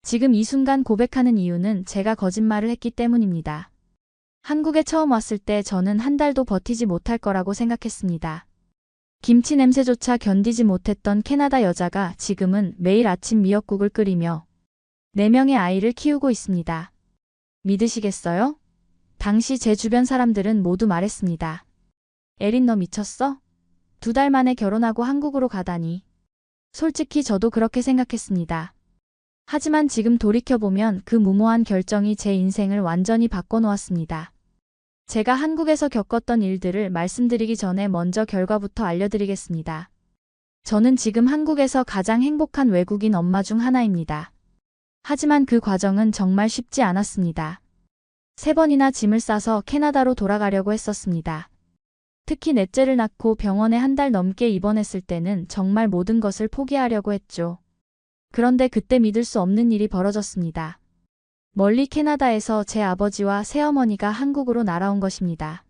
지금 이 순간 고백하는 이유는 제가 거짓말을 했기 때문입니다. 한국에 처음 왔을 때 저는 한 달도 버티지 못할 거라고 생각했습니다. 김치 냄새조차 견디지 못했던 캐나다 여자가 지금은 매일 아침 미역국을 끓이며 4명의 아이를 키우고 있습니다. 믿으시겠어요? 당시 제 주변 사람들은 모두 말했습니다. 에린, 너 미쳤어? 2달 만에 결혼하고 한국으로 가다니. 솔직히 저도 그렇게 생각했습니다. 하지만 지금 돌이켜보면 그 무모한 결정이 제 인생을 완전히 바꿔놓았습니다. 제가 한국에서 겪었던 일들을 말씀드리기 전에 먼저 결과부터 알려드리겠습니다. 저는 지금 한국에서 가장 행복한 외국인 엄마 중 하나입니다. 하지만 그 과정은 정말 쉽지 않았습니다. 3번이나 짐을 싸서 캐나다로 돌아가려고 했었습니다. 특히 넷째를 낳고 병원에 한 달 넘게 입원했을 때는 정말 모든 것을 포기하려고 했죠. 그런데 그때 믿을 수 없는 일이 벌어졌습니다. 멀리 캐나다에서 제 아버지와 새어머니가 한국으로 날아온 것입니다.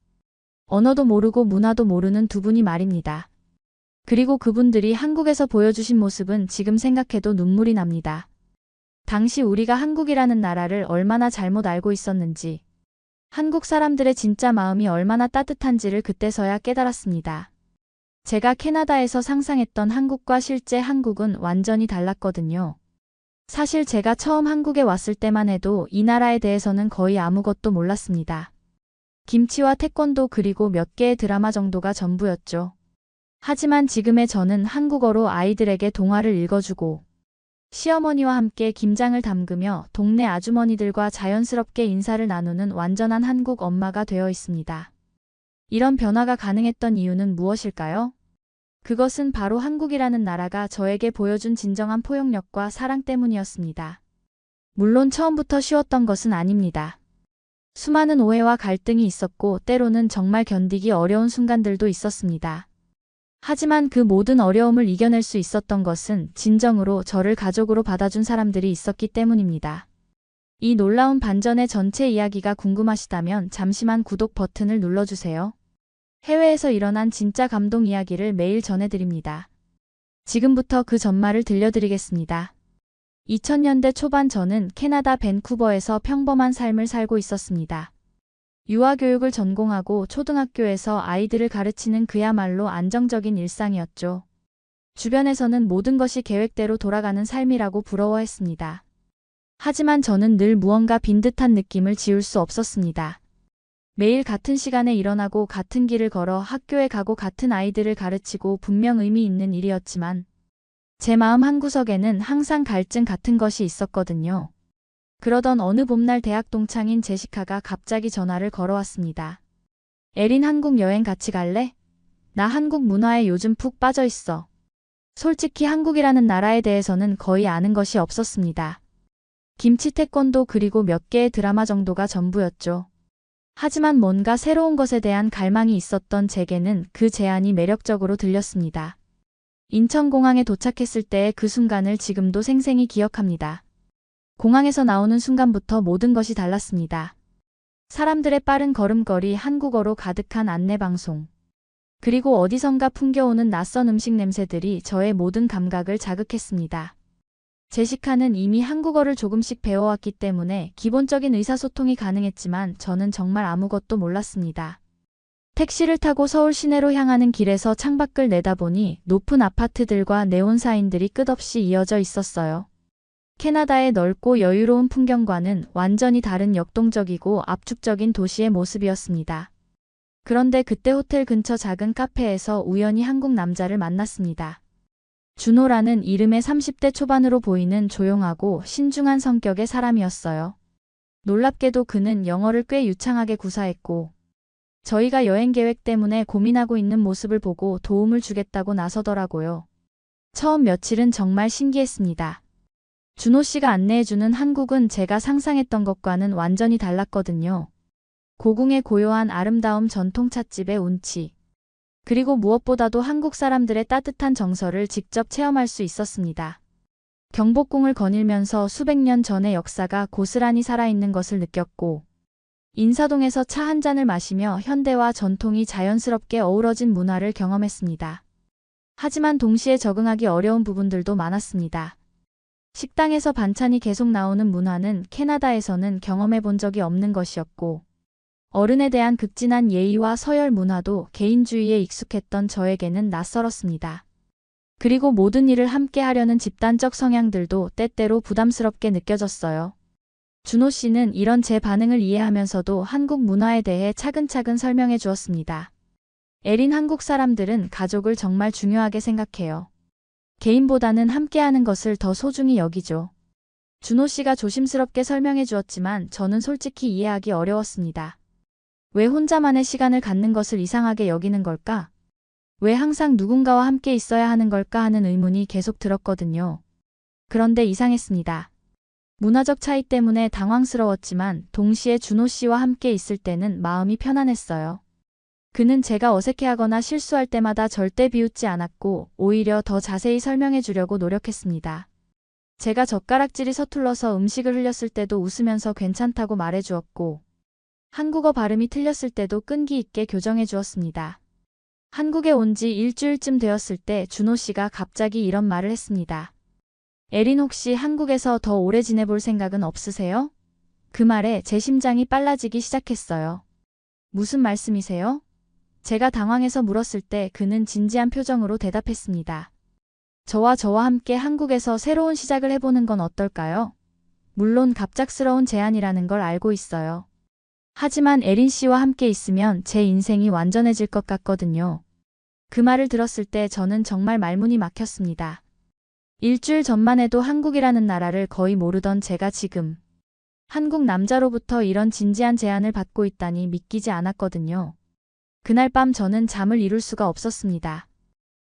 언어도 모르고 문화도 모르는 두 분이 말입니다. 그리고 그분들이 한국에서 보여주신 모습은 지금 생각해도 눈물이 납니다. 당시 우리가 한국이라는 나라를 얼마나 잘못 알고 있었는지, 한국 사람들의 진짜 마음이 얼마나 따뜻한지를 그때서야 깨달았습니다. 제가 캐나다에서 상상했던 한국과 실제 한국은 완전히 달랐거든요. 사실 제가 처음 한국에 왔을 때만 해도 이 나라에 대해서는 거의 아무것도 몰랐습니다. 김치와 태권도 그리고 몇 개의 드라마 정도가 전부였죠. 하지만 지금의 저는 한국어로 아이들에게 동화를 읽어주고 시어머니와 함께 김장을 담그며 동네 아주머니들과 자연스럽게 인사를 나누는 완전한 한국 엄마가 되어 있습니다. 이런 변화가 가능했던 이유는 무엇일까요? 그것은 바로 한국이라는 나라가 저에게 보여준 진정한 포용력과 사랑 때문이었습니다. 물론 처음부터 쉬웠던 것은 아닙니다. 수많은 오해와 갈등이 있었고 때로는 정말 견디기 어려운 순간들도 있었습니다. 하지만 그 모든 어려움을 이겨낼 수 있었던 것은 진정으로 저를 가족으로 받아준 사람들이 있었기 때문입니다. 이 놀라운 반전의 전체 이야기가 궁금하시다면 잠시만 구독 버튼을 눌러주세요. 해외에서 일어난 진짜 감동 이야기를 매일 전해드립니다. 지금부터 그 전말을 들려드리겠습니다. 2000년대 초반 저는 캐나다 밴쿠버에서 평범한 삶을 살고 있었습니다. 유아교육을 전공하고 초등학교에서 아이들을 가르치는 그야말로 안정적인 일상이었죠. 주변에서는 모든 것이 계획대로 돌아가는 삶이라고 부러워했습니다. 하지만 저는 늘 무언가 빈 듯한 느낌을 지울 수 없었습니다. 매일 같은 시간에 일어나고 같은 길을 걸어 학교에 가고 같은 아이들을 가르치고 분명 의미 있는 일이었지만 제 마음 한구석에는 항상 갈증 같은 것이 있었거든요. 그러던 어느 봄날 대학 동창인 제시카가 갑자기 전화를 걸어왔습니다. 에린, 한국 여행 같이 갈래? 나 한국 문화에 요즘 푹 빠져 있어. 솔직히 한국이라는 나라에 대해서는 거의 아는 것이 없었습니다. 김치 태권도 그리고 몇 개의 드라마 정도가 전부였죠. 하지만 뭔가 새로운 것에 대한 갈망이 있었던 제게는 그 제안이 매력적으로 들렸습니다. 인천공항에 도착했을 때의 그 순간을 지금도 생생히 기억합니다. 공항에서 나오는 순간부터 모든 것이 달랐습니다. 사람들의 빠른 걸음걸이, 한국어로 가득한 안내방송, 그리고 어디선가 풍겨오는 낯선 음식 냄새들이 저의 모든 감각을 자극했습니다. 제시카는 이미 한국어를 조금씩 배워왔기 때문에 기본적인 의사소통이 가능했지만 저는 정말 아무것도 몰랐습니다. 택시를 타고 서울 시내로 향하는 길에서 창밖을 내다보니 높은 아파트들과 네온사인들이 끝없이 이어져 있었어요. 캐나다의 넓고 여유로운 풍경과는 완전히 다른 역동적이고 압축적인 도시의 모습이었습니다. 그런데 그때 호텔 근처 작은 카페에서 우연히 한국 남자를 만났습니다. 준호라는 이름의 30대 초반으로 보이는 조용하고 신중한 성격의 사람이었어요. 놀랍게도 그는 영어를 꽤 유창하게 구사했고 저희가 여행 계획 때문에 고민하고 있는 모습을 보고 도움을 주겠다고 나서더라고요. 처음 며칠은 정말 신기했습니다. 준호 씨가 안내해주는 한국은 제가 상상했던 것과는 완전히 달랐거든요. 고궁의 고요한 아름다움, 전통 찻집의 운치, 그리고 무엇보다도 한국 사람들의 따뜻한 정서를 직접 체험할 수 있었습니다. 경복궁을 거닐면서 수백 년 전의 역사가 고스란히 살아있는 것을 느꼈고 인사동에서 차 한 잔을 마시며 현대와 전통이 자연스럽게 어우러진 문화를 경험했습니다. 하지만 동시에 적응하기 어려운 부분들도 많았습니다. 식당에서 반찬이 계속 나오는 문화는 캐나다에서는 경험해 본 적이 없는 것이었고, 어른에 대한 극진한 예의와 서열 문화도 개인주의에 익숙했던 저에게는 낯설었습니다. 그리고 모든 일을 함께 하려는 집단적 성향들도 때때로 부담스럽게 느껴졌어요. 준호 씨는 이런 제 반응을 이해하면서도 한국 문화에 대해 차근차근 설명해 주었습니다. 에린, 한국 사람들은 가족을 정말 중요하게 생각해요. 개인보다는 함께하는 것을 더 소중히 여기죠. 준호 씨가 조심스럽게 설명해 주었지만 저는 솔직히 이해하기 어려웠습니다. 왜 혼자만의 시간을 갖는 것을 이상하게 여기는 걸까? 왜 항상 누군가와 함께 있어야 하는 걸까 하는 의문이 계속 들었거든요. 그런데 이상했습니다. 문화적 차이 때문에 당황스러웠지만 동시에 준호 씨와 함께 있을 때는 마음이 편안했어요. 그는 제가 어색해하거나 실수할 때마다 절대 비웃지 않았고 오히려 더 자세히 설명해 주려고 노력했습니다. 제가 젓가락질이 서툴러서 음식을 흘렸을 때도 웃으면서 괜찮다고 말해 주었고, 한국어 발음이 틀렸을 때도 끈기 있게 교정해 주었습니다. 한국에 온 지 일주일쯤 되었을 때 준호 씨가 갑자기 이런 말을 했습니다. 에린, 혹시 한국에서 더 오래 지내볼 생각은 없으세요? 그 말에 제 심장이 빨라지기 시작했어요. 무슨 말씀이세요? 제가 당황해서 물었을 때 그는 진지한 표정으로 대답했습니다. 저와 함께 한국에서 새로운 시작을 해보는 건 어떨까요? 물론 갑작스러운 제안이라는 걸 알고 있어요. 하지만 에린 씨와 함께 있으면 제 인생이 완전해질 것 같거든요. 그 말을 들었을 때 저는 정말 말문이 막혔습니다. 일주일 전만 해도 한국이라는 나라를 거의 모르던 제가 지금 한국 남자로부터 이런 진지한 제안을 받고 있다니 믿기지 않았거든요. 그날 밤 저는 잠을 이룰 수가 없었습니다.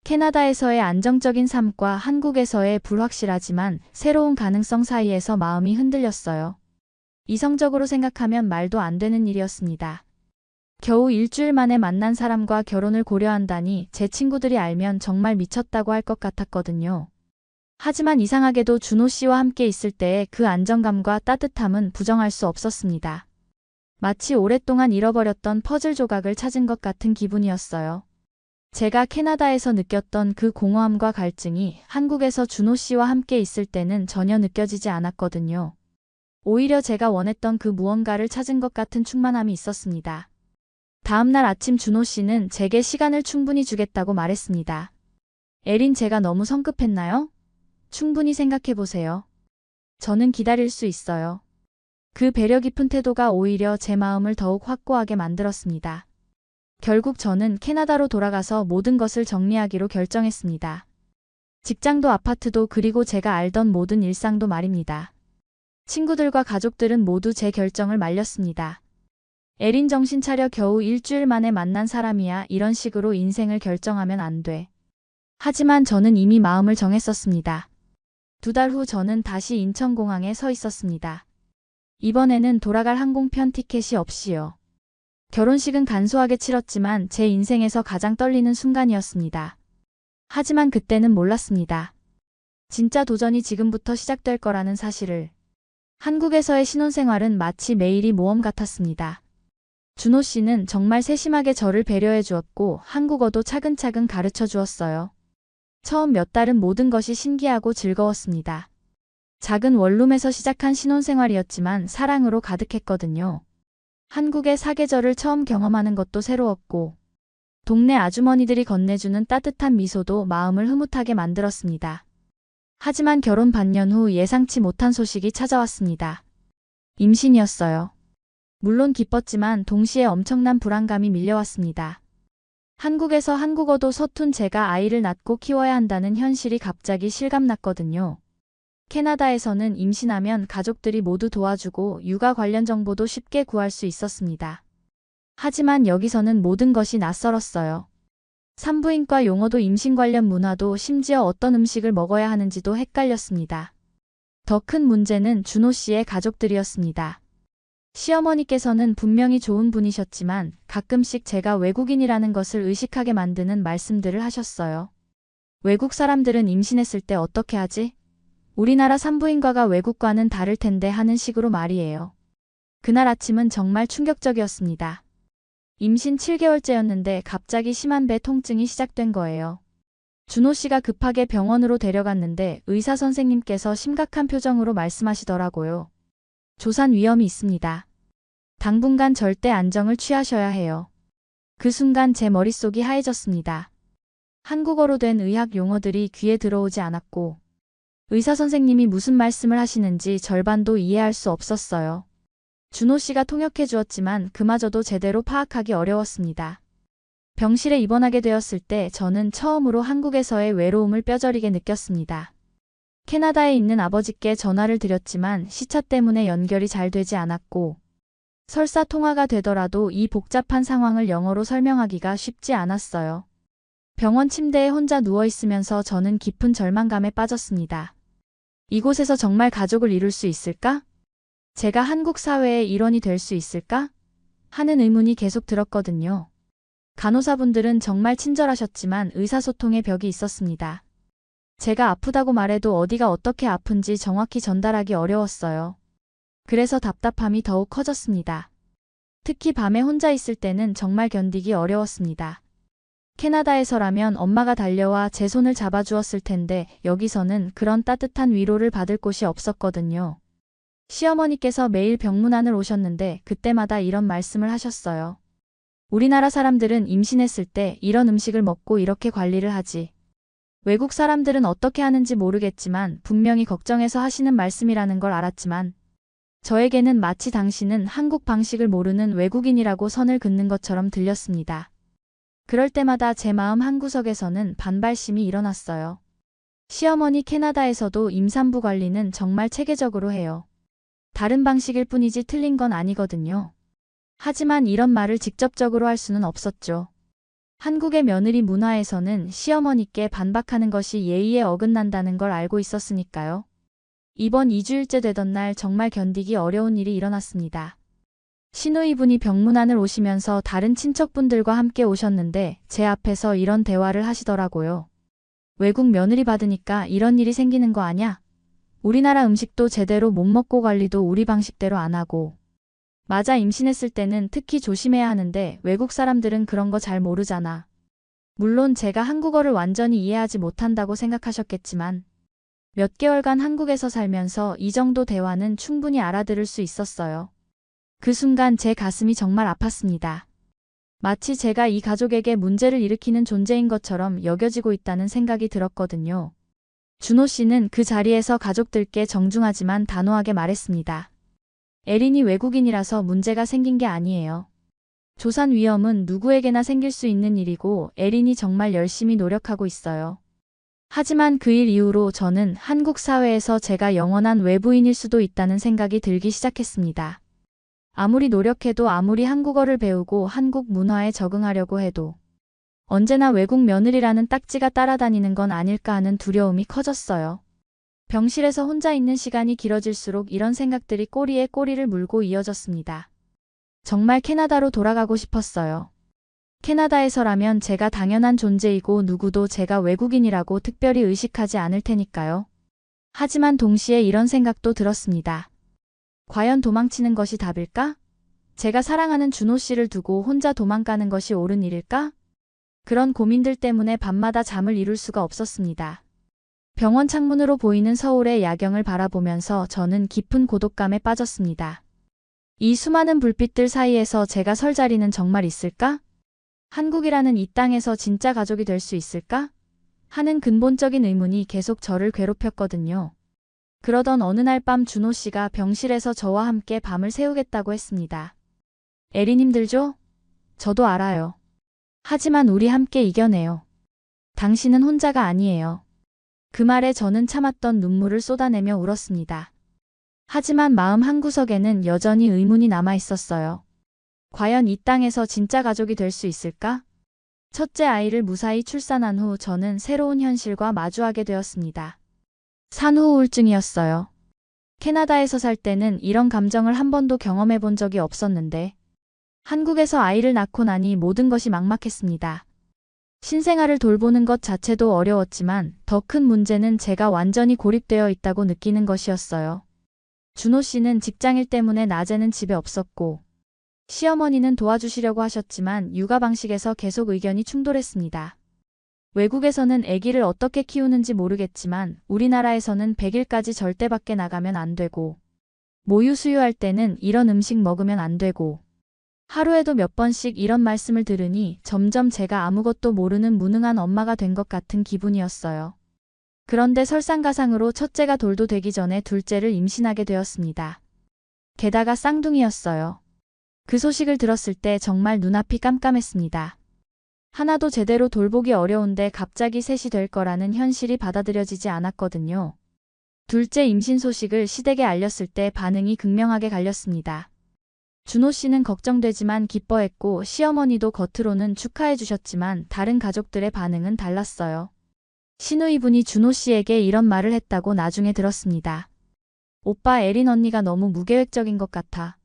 캐나다에서의 안정적인 삶과 한국에서의 불확실하지만 새로운 가능성 사이에서 마음이 흔들렸어요. 이성적으로 생각하면 말도 안 되는 일이었습니다. 겨우 일주일 만에 만난 사람과 결혼을 고려한다니 제 친구들이 알면 정말 미쳤다고 할 것 같았거든요. 하지만 이상하게도 준호 씨와 함께 있을 때의 그 안정감과 따뜻함은 부정할 수 없었습니다. 마치 오랫동안 잃어버렸던 퍼즐 조각을 찾은 것 같은 기분이었어요. 제가 캐나다에서 느꼈던 그 공허함과 갈증이 한국에서 준호 씨와 함께 있을 때는 전혀 느껴지지 않았거든요. 오히려 제가 원했던 그 무언가를 찾은 것 같은 충만함이 있었습니다. 다음 날 아침 준호 씨는 제게 시간을 충분히 주겠다고 말했습니다. 에린, 제가 너무 성급했나요? 충분히 생각해보세요. 저는 기다릴 수 있어요. 그 배려 깊은 태도가 오히려 제 마음을 더욱 확고하게 만들었습니다. 결국 저는 캐나다로 돌아가서 모든 것을 정리하기로 결정했습니다. 직장도 아파트도 그리고 제가 알던 모든 일상도 말입니다. 친구들과 가족들은 모두 제 결정을 말렸습니다. 에린, 정신 차려. 겨우 일주일 만에 만난 사람이야. 이런 식으로 인생을 결정하면 안 돼. 하지만 저는 이미 마음을 정했었습니다. 2달 후 저는 다시 인천공항에 서 있었습니다. 이번에는 돌아갈 항공편 티켓이 없이요. 결혼식은 간소하게 치렀지만 제 인생에서 가장 떨리는 순간이었습니다. 하지만 그때는 몰랐습니다. 진짜 도전이 지금부터 시작될 거라는 사실을. 한국에서의 신혼생활은 마치 매일이 모험 같았습니다. 준호 씨는 정말 세심하게 저를 배려해 주었고 한국어도 차근차근 가르쳐 주었어요. 처음 몇 달은 모든 것이 신기하고 즐거웠습니다. 작은 원룸에서 시작한 신혼생활이었지만 사랑으로 가득했거든요. 한국의 사계절을 처음 경험하는 것도 새로웠고 동네 아주머니들이 건네주는 따뜻한 미소도 마음을 흐뭇하게 만들었습니다. 하지만 결혼 반년 후 예상치 못한 소식이 찾아왔습니다. 임신이었어요. 물론 기뻤지만 동시에 엄청난 불안감이 밀려왔습니다. 한국에서 한국어도 서툰 제가 아이를 낳고 키워야 한다는 현실이 갑자기 실감났거든요. 캐나다에서는 임신하면 가족들이 모두 도와주고 육아 관련 정보도 쉽게 구할 수 있었습니다. 하지만 여기서는 모든 것이 낯설었어요. 산부인과 용어도 임신 관련 문화도 심지어 어떤 음식을 먹어야 하는지도 헷갈렸습니다. 더 큰 문제는 준호 씨의 가족들이었습니다. 시어머니께서는 분명히 좋은 분이셨지만 가끔씩 제가 외국인이라는 것을 의식하게 만드는 말씀들을 하셨어요. 외국 사람들은 임신했을 때 어떻게 하지? 우리나라 산부인과가 외국과는 다를 텐데 하는 식으로 말이에요. 그날 아침은 정말 충격적이었습니다. 임신 7개월째였는데 갑자기 심한 배 통증이 시작된 거예요. 준호 씨가 급하게 병원으로 데려갔는데 의사 선생님께서 심각한 표정으로 말씀하시더라고요. 조산 위험이 있습니다. 당분간 절대 안정을 취하셔야 해요. 그 순간 제 머릿속이 하얘졌습니다. 한국어로 된 의학 용어들이 귀에 들어오지 않았고 의사 선생님이 무슨 말씀을 하시는지 절반도 이해할 수 없었어요. 준호 씨가 통역해 주었지만 그마저도 제대로 파악하기 어려웠습니다. 병실에 입원하게 되었을 때 저는 처음으로 한국에서의 외로움을 뼈저리게 느꼈습니다. 캐나다에 있는 아버지께 전화를 드렸지만 시차 때문에 연결이 잘 되지 않았고 설사 통화가 되더라도 이 복잡한 상황을 영어로 설명하기가 쉽지 않았어요. 병원 침대에 혼자 누워있으면서 저는 깊은 절망감에 빠졌습니다. 이곳에서 정말 가족을 이룰 수 있을까? 제가 한국 사회의 일원이 될 수 있을까? 하는 의문이 계속 들었거든요. 간호사분들은 정말 친절하셨지만 의사소통의 벽이 있었습니다. 제가 아프다고 말해도 어디가 어떻게 아픈지 정확히 전달하기 어려웠어요. 그래서 답답함이 더욱 커졌습니다. 특히 밤에 혼자 있을 때는 정말 견디기 어려웠습니다. 캐나다에서라면 엄마가 달려와 제 손을 잡아주었을 텐데 여기서는 그런 따뜻한 위로를 받을 곳이 없었거든요. 시어머니께서 매일 병문안을 오셨는데 그때마다 이런 말씀을 하셨어요. 우리나라 사람들은 임신했을 때 이런 음식을 먹고 이렇게 관리를 하지. 외국 사람들은 어떻게 하는지 모르겠지만 분명히 걱정해서 하시는 말씀이라는 걸 알았지만 저에게는 마치 당신은 한국 방식을 모르는 외국인이라고 선을 긋는 것처럼 들렸습니다. 그럴 때마다 제 마음 한구석에서는 반발심이 일어났어요. 시어머니 캐나다에서도 임산부 관리는 정말 체계적으로 해요. 다른 방식일 뿐이지 틀린 건 아니거든요. 하지만 이런 말을 직접적으로 할 수는 없었죠. 한국의 며느리 문화에서는 시어머니께 반박하는 것이 예의에 어긋난다는 걸 알고 있었으니까요. 이번 2주일째 되던 날 정말 견디기 어려운 일이 일어났습니다. 시누이분이 병문안을 오시면서 다른 친척분들과 함께 오셨는데 제 앞에서 이런 대화를 하시더라고요. 외국 며느리 받으니까 이런 일이 생기는 거 아냐? 우리나라 음식도 제대로 못 먹고 관리도 우리 방식대로 안 하고. 맞아, 임신했을 때는 특히 조심해야 하는데 외국 사람들은 그런 거 잘 모르잖아. 물론 제가 한국어를 완전히 이해하지 못한다고 생각하셨겠지만 몇 개월간 한국에서 살면서 이 정도 대화는 충분히 알아들을 수 있었어요. 그 순간 제 가슴이 정말 아팠습니다. 마치 제가 이 가족에게 문제를 일으키는 존재인 것처럼 여겨지고 있다는 생각이 들었거든요. 준호 씨는 그 자리에서 가족들께 정중하지만 단호하게 말했습니다. 에린이 외국인이라서 문제가 생긴 게 아니에요. 조산 위험은 누구에게나 생길 수 있는 일이고 에린이 정말 열심히 노력하고 있어요. 하지만 그 일 이후로 저는 한국 사회에서 제가 영원한 외부인일 수도 있다는 생각이 들기 시작했습니다. 아무리 노력해도 아무리 한국어를 배우고 한국 문화에 적응하려고 해도 언제나 외국 며느리라는 딱지가 따라다니는 건 아닐까 하는 두려움이 커졌어요. 병실에서 혼자 있는 시간이 길어질수록 이런 생각들이 꼬리에 꼬리를 물고 이어졌습니다. 정말 캐나다로 돌아가고 싶었어요. 캐나다에서라면 제가 당연한 존재이고 누구도 제가 외국인이라고 특별히 의식하지 않을 테니까요. 하지만 동시에 이런 생각도 들었습니다. 과연 도망치는 것이 답일까? 제가 사랑하는 준호 씨를 두고 혼자 도망가는 것이 옳은 일일까? 그런 고민들 때문에 밤마다 잠을 이룰 수가 없었습니다. 병원 창문으로 보이는 서울의 야경을 바라보면서 저는 깊은 고독감에 빠졌습니다. 이 수많은 불빛들 사이에서 제가 설 자리는 정말 있을까? 한국이라는 이 땅에서 진짜 가족이 될 수 있을까? 하는 근본적인 의문이 계속 저를 괴롭혔거든요. 그러던 어느 날 밤 준호 씨가 병실에서 저와 함께 밤을 새우겠다고 했습니다. 에린 힘들죠? 저도 알아요. 하지만 우리 함께 이겨내요. 당신은 혼자가 아니에요. 그 말에 저는 참았던 눈물을 쏟아내며 울었습니다. 하지만 마음 한구석에는 여전히 의문이 남아 있었어요. 과연 이 땅에서 진짜 가족이 될 수 있을까? 첫째 아이를 무사히 출산한 후 저는 새로운 현실과 마주하게 되었습니다. 산후 우울증이었어요. 캐나다에서 살 때는 이런 감정을 한 번도 경험해 본 적이 없었는데 한국에서 아이를 낳고 나니 모든 것이 막막했습니다. 신생아를 돌보는 것 자체도 어려웠지만 더 큰 문제는 제가 완전히 고립되어 있다고 느끼는 것이었어요. 준호 씨는 직장일 때문에 낮에는 집에 없었고 시어머니는 도와주시려고 하셨지만 육아 방식에서 계속 의견이 충돌했습니다. 외국에서는 아기를 어떻게 키우는지 모르겠지만 우리나라에서는 100일까지 절대 밖에 나가면 안 되고 모유 수유할 때는 이런 음식 먹으면 안 되고 하루에도 몇 번씩 이런 말씀을 들으니 점점 제가 아무것도 모르는 무능한 엄마가 된 것 같은 기분이었어요. 그런데 설상가상으로 첫째가 돌도 되기 전에 둘째를 임신하게 되었습니다. 게다가 쌍둥이였어요. 그 소식을 들었을 때 정말 눈앞이 깜깜했습니다. 하나도 제대로 돌보기 어려운데 갑자기 셋이 될 거라는 현실이 받아들여지지 않았거든요. 둘째 임신 소식을 시댁에 알렸을 때 반응이 극명하게 갈렸습니다. 준호 씨는 걱정되지만 기뻐했고 시어머니도 겉으로는 축하해 주셨지만 다른 가족들의 반응은 달랐어요. 시누이분이 준호 씨에게 이런 말을 했다고 나중에 들었습니다. 오빠 에린 언니가 너무 무계획적인 것 같아.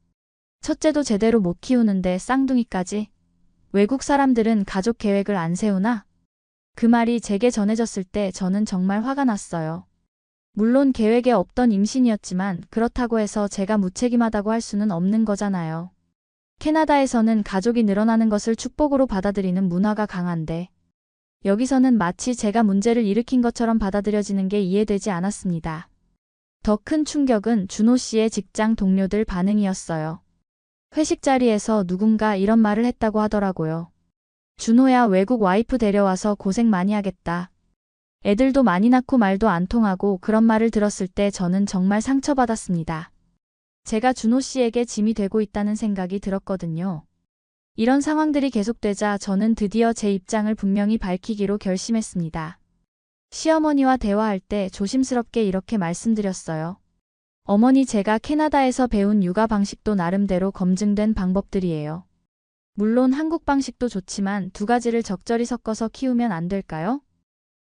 첫째도 제대로 못 키우는데 쌍둥이까지. 외국 사람들은 가족 계획을 안 세우나? 그 말이 제게 전해졌을 때 저는 정말 화가 났어요. 물론 계획에 없던 임신이었지만 그렇다고 해서 제가 무책임하다고 할 수는 없는 거잖아요. 캐나다에서는 가족이 늘어나는 것을 축복으로 받아들이는 문화가 강한데 여기서는 마치 제가 문제를 일으킨 것처럼 받아들여지는 게 이해되지 않았습니다. 더 큰 충격은 준호 씨의 직장 동료들 반응이었어요. 회식 자리에서 누군가 이런 말을 했다고 하더라고요. 준호야 외국 와이프 데려와서 고생 많이 하겠다. 애들도 많이 낳고 말도 안 통하고 그런 말을 들었을 때 저는 정말 상처받았습니다. 제가 준호 씨에게 짐이 되고 있다는 생각이 들었거든요. 이런 상황들이 계속되자 저는 드디어 제 입장을 분명히 밝히기로 결심했습니다. 시어머니와 대화할 때 조심스럽게 이렇게 말씀드렸어요. 어머니 제가 캐나다에서 배운 육아 방식도 나름대로 검증된 방법들이에요. 물론 한국 방식도 좋지만 두 가지를 적절히 섞어서 키우면 안 될까요?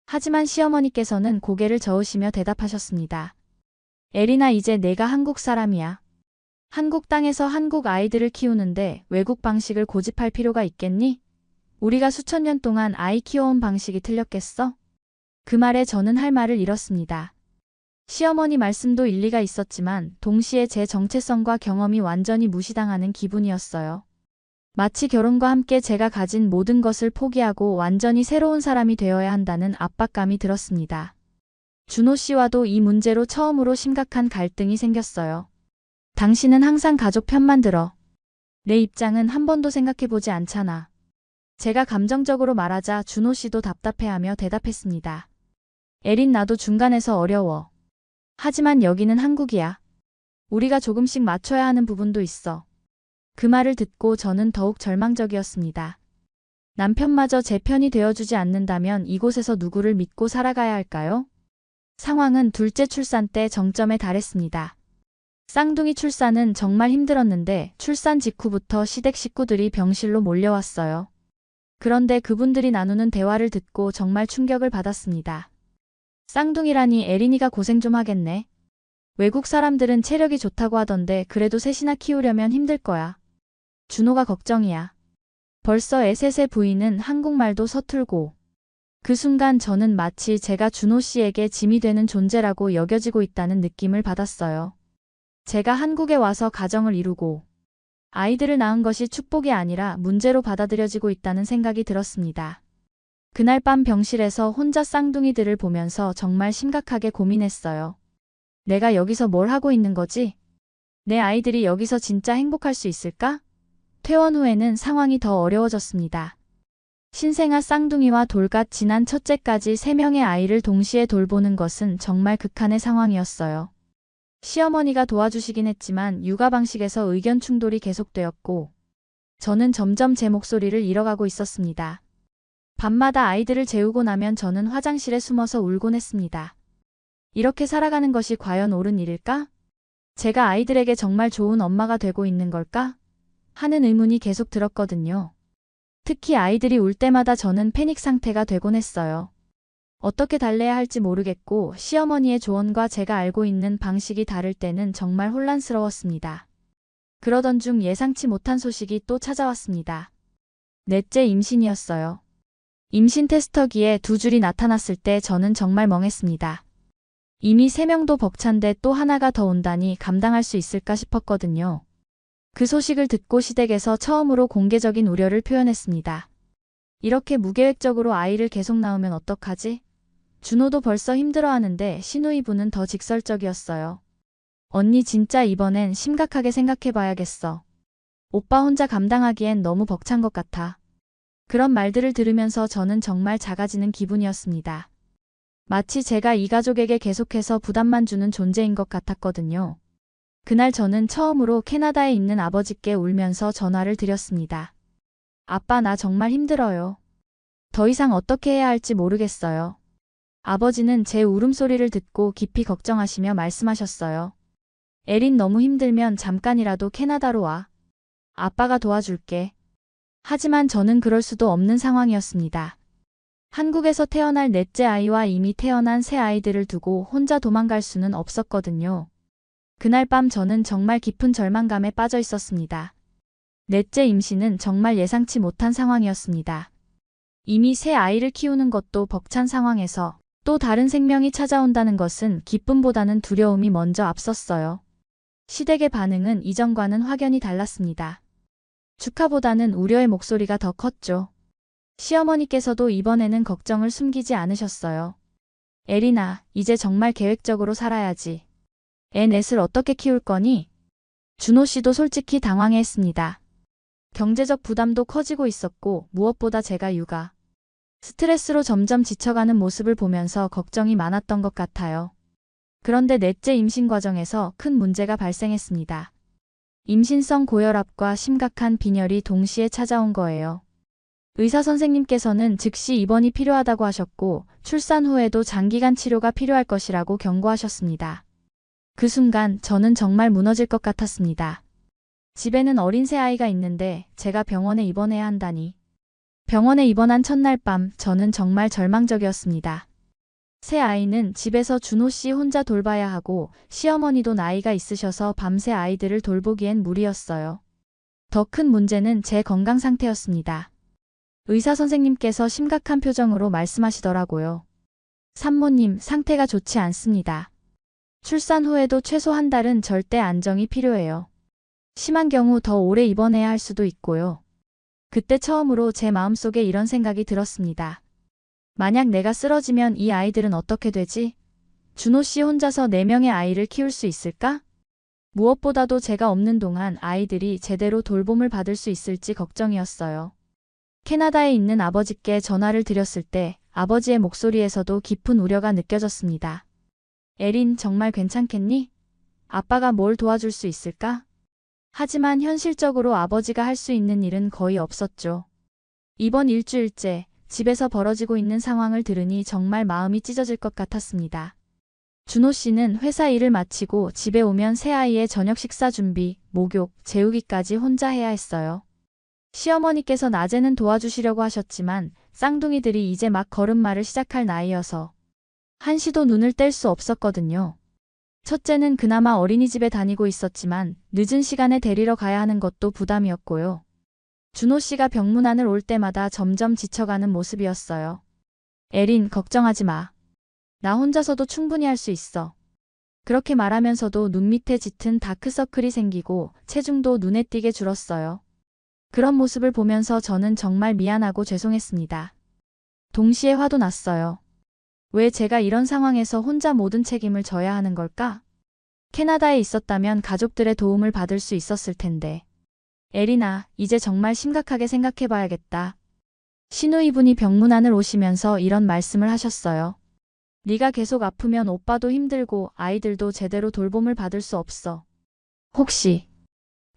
하지만 시어머니께서는 고개를 저으시며 대답하셨습니다. 에리나 이제 내가 한국 사람이야. 한국 땅에서 한국 아이들을 키우는데 외국 방식을 고집할 필요가 있겠니? 우리가 수천 년 동안 아이 키워온 방식이 틀렸겠어? 그 말에 저는 할 말을 잃었습니다. 시어머니 말씀도 일리가 있었지만 동시에 제 정체성과 경험이 완전히 무시당하는 기분이었어요. 마치 결혼과 함께 제가 가진 모든 것을 포기하고 완전히 새로운 사람이 되어야 한다는 압박감이 들었습니다. 준호 씨와도 이 문제로 처음으로 심각한 갈등이 생겼어요. 당신은 항상 가족 편만 들어. 내 입장은 한 번도 생각해보지 않잖아. 제가 감정적으로 말하자 준호 씨도 답답해하며 대답했습니다. 에린 나도 중간에서 어려워. 하지만 여기는 한국이야. 우리가 조금씩 맞춰야 하는 부분도 있어. 그 말을 듣고 저는 더욱 절망적이었습니다. 남편마저 제 편이 되어주지 않는다면 이곳에서 누구를 믿고 살아가야 할까요? 상황은 둘째 출산 때 정점에 달했습니다. 쌍둥이 출산은 정말 힘들었는데 출산 직후부터 시댁 식구들이 병실로 몰려왔어요. 그런데 그분들이 나누는 대화를 듣고 정말 충격을 받았습니다. 쌍둥이라니 에린이가 고생 좀 하겠네. 외국 사람들은 체력이 좋다고 하던데 그래도 셋이나 키우려면 힘들 거야. 준호가 걱정이야. 벌써 애셋의 부인은 한국말도 서툴고. 그 순간 저는 마치 제가 준호 씨에게 짐이 되는 존재라고 여겨지고 있다는 느낌을 받았어요. 제가 한국에 와서 가정을 이루고 아이들을 낳은 것이 축복이 아니라 문제로 받아들여지고 있다는 생각이 들었습니다. 그날 밤 병실에서 혼자 쌍둥이들을 보면서 정말 심각하게 고민했어요. 내가 여기서 뭘 하고 있는 거지? 내 아이들이 여기서 진짜 행복할 수 있을까? 퇴원 후에는 상황이 더 어려워졌습니다. 신생아 쌍둥이와 돌갓 지난 첫째까지 3명의 아이를 동시에 돌보는 것은 정말 극한의 상황이었어요. 시어머니가 도와주시긴 했지만 육아 방식에서 의견 충돌이 계속되었고 저는 점점 제 목소리를 잃어가고 있었습니다. 밤마다 아이들을 재우고 나면 저는 화장실에 숨어서 울곤 했습니다. 이렇게 살아가는 것이 과연 옳은 일일까? 제가 아이들에게 정말 좋은 엄마가 되고 있는 걸까? 하는 의문이 계속 들었거든요. 특히 아이들이 울 때마다 저는 패닉 상태가 되곤 했어요. 어떻게 달래야 할지 모르겠고 시어머니의 조언과 제가 알고 있는 방식이 다를 때는 정말 혼란스러웠습니다. 그러던 중 예상치 못한 소식이 또 찾아왔습니다. 넷째 임신이었어요. 임신 테스터기에 2줄이 나타났을 때 저는 정말 멍했습니다. 이미 3명도 벅찬데 또 하나가 더 온다니 감당할 수 있을까 싶었거든요. 그 소식을 듣고 시댁에서 처음으로 공개적인 우려를 표현했습니다. 이렇게 무계획적으로 아이를 계속 낳으면 어떡하지? 준호도 벌써 힘들어하는데 시누이분은 더 직설적이었어요. 언니 진짜 이번엔 심각하게 생각해봐야겠어. 오빠 혼자 감당하기엔 너무 벅찬 것 같아. 그런 말들을 들으면서 저는 정말 작아지는 기분이었습니다. 마치 제가 이 가족에게 계속해서 부담만 주는 존재인 것 같았거든요. 그날 저는 처음으로 캐나다에 있는 아버지께 울면서 전화를 드렸습니다. 아빠, 나 정말 힘들어요. 더 이상 어떻게 해야 할지 모르겠어요. 아버지는 제 울음소리를 듣고 깊이 걱정하시며 말씀하셨어요. 에린, 너무 힘들면 잠깐이라도 캐나다로 와. 아빠가 도와줄게. 하지만 저는 그럴 수도 없는 상황이었습니다. 한국에서 태어날 넷째 아이와 이미 태어난 새 아이들을 두고 혼자 도망갈 수는 없었거든요. 그날 밤 저는 정말 깊은 절망감에 빠져 있었습니다. 넷째 임신은 정말 예상치 못한 상황이었습니다. 이미 새 아이를 키우는 것도 벅찬 상황에서 또 다른 생명이 찾아온다는 것은 기쁨보다는 두려움이 먼저 앞섰어요. 시댁의 반응은 이전과는 확연히 달랐습니다. 축하보다는 우려의 목소리가 더 컸죠. 시어머니께서도 이번에는 걱정을 숨기지 않으셨어요. 에리나, 이제 정말 계획적으로 살아야지. 애 넷을 어떻게 키울 거니? 준호 씨도 솔직히 당황해했습니다. 경제적 부담도 커지고 있었고 무엇보다 제가 육아 스트레스로 점점 지쳐가는 모습을 보면서 걱정이 많았던 것 같아요. 그런데 넷째 임신 과정에서 큰 문제가 발생했습니다. 임신성 고혈압과 심각한 빈혈이 동시에 찾아온 거예요. 의사 선생님께서는 즉시 입원이 필요하다고 하셨고 출산 후에도 장기간 치료가 필요할 것이라고 경고하셨습니다. 그 순간 저는 정말 무너질 것 같았습니다. 집에는 어린 새 아이가 있는데 제가 병원에 입원해야 한다니. 병원에 입원한 첫날 밤 저는 정말 절망적이었습니다. 새 아이는 집에서 준호 씨 혼자 돌봐야 하고 시어머니도 나이가 있으셔서 밤새 아이들을 돌보기엔 무리였어요. 더 큰 문제는 제 건강 상태였습니다. 의사 선생님께서 심각한 표정으로 말씀하시더라고요. 산모님, 상태가 좋지 않습니다. 출산 후에도 최소 한 달은 절대 안정이 필요해요. 심한 경우 더 오래 입원해야 할 수도 있고요. 그때 처음으로 제 마음속에 이런 생각이 들었습니다. 만약 내가 쓰러지면 이 아이들은 어떻게 되지? 준호 씨 혼자서 4명의 아이를 키울 수 있을까? 무엇보다도 제가 없는 동안 아이들이 제대로 돌봄을 받을 수 있을지 걱정이었어요. 캐나다에 있는 아버지께 전화를 드렸을 때 아버지의 목소리에서도 깊은 우려가 느껴졌습니다. 에린, 정말 괜찮겠니? 아빠가 뭘 도와줄 수 있을까? 하지만 현실적으로 아버지가 할 수 있는 일은 거의 없었죠. 이번 일주일째 집에서 벌어지고 있는 상황을 들으니 정말 마음이 찢어질 것 같았습니다. 준호 씨는 회사 일을 마치고 집에 오면 새아이의 저녁 식사 준비, 목욕, 재우기까지 혼자 해야 했어요. 시어머니께서 낮에는 도와주시려고 하셨지만 쌍둥이들이 이제 막 걸음마를 시작할 나이여서 한시도 눈을 뗄 수 없었거든요. 첫째는 그나마 어린이집에 다니고 있었지만 늦은 시간에 데리러 가야 하는 것도 부담이었고요. 준호 씨가 병문안을 올 때마다 점점 지쳐가는 모습이었어요. 에린, 걱정하지 마. 나 혼자서도 충분히 할 수 있어. 그렇게 말하면서도 눈 밑에 짙은 다크서클이 생기고 체중도 눈에 띄게 줄었어요. 그런 모습을 보면서 저는 정말 미안하고 죄송했습니다. 동시에 화도 났어요. 왜 제가 이런 상황에서 혼자 모든 책임을 져야 하는 걸까? 캐나다에 있었다면 가족들의 도움을 받을 수 있었을 텐데. 에리나, 이제 정말 심각하게 생각해봐야겠다. 시누이분이 병문안을 오시면서 이런 말씀을 하셨어요. 네가 계속 아프면 오빠도 힘들고 아이들도 제대로 돌봄을 받을 수 없어. 혹시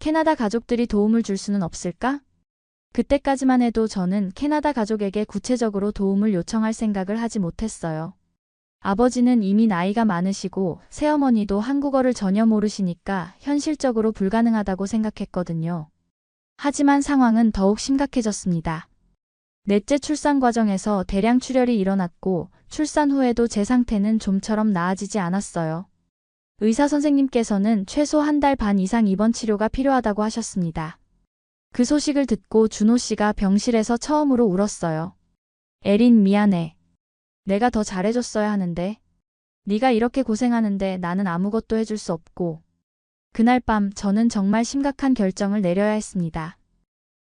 캐나다 가족들이 도움을 줄 수는 없을까? 그때까지만 해도 저는 캐나다 가족에게 구체적으로 도움을 요청할 생각을 하지 못했어요. 아버지는 이미 나이가 많으시고 새어머니도 한국어를 전혀 모르시니까 현실적으로 불가능하다고 생각했거든요. 하지만 상황은 더욱 심각해졌습니다. 넷째 출산 과정에서 대량 출혈이 일어났고 출산 후에도 제 상태는 좀처럼 나아지지 않았어요. 의사 선생님께서는 최소 한 달 반 이상 입원 치료가 필요하다고 하셨습니다. 그 소식을 듣고 준호 씨가 병실에서 처음으로 울었어요. 에린, 미안해. 내가 더 잘해줬어야 하는데. 네가 이렇게 고생하는데 나는 아무것도 해줄 수 없고. 그날 밤 저는 정말 심각한 결정을 내려야 했습니다.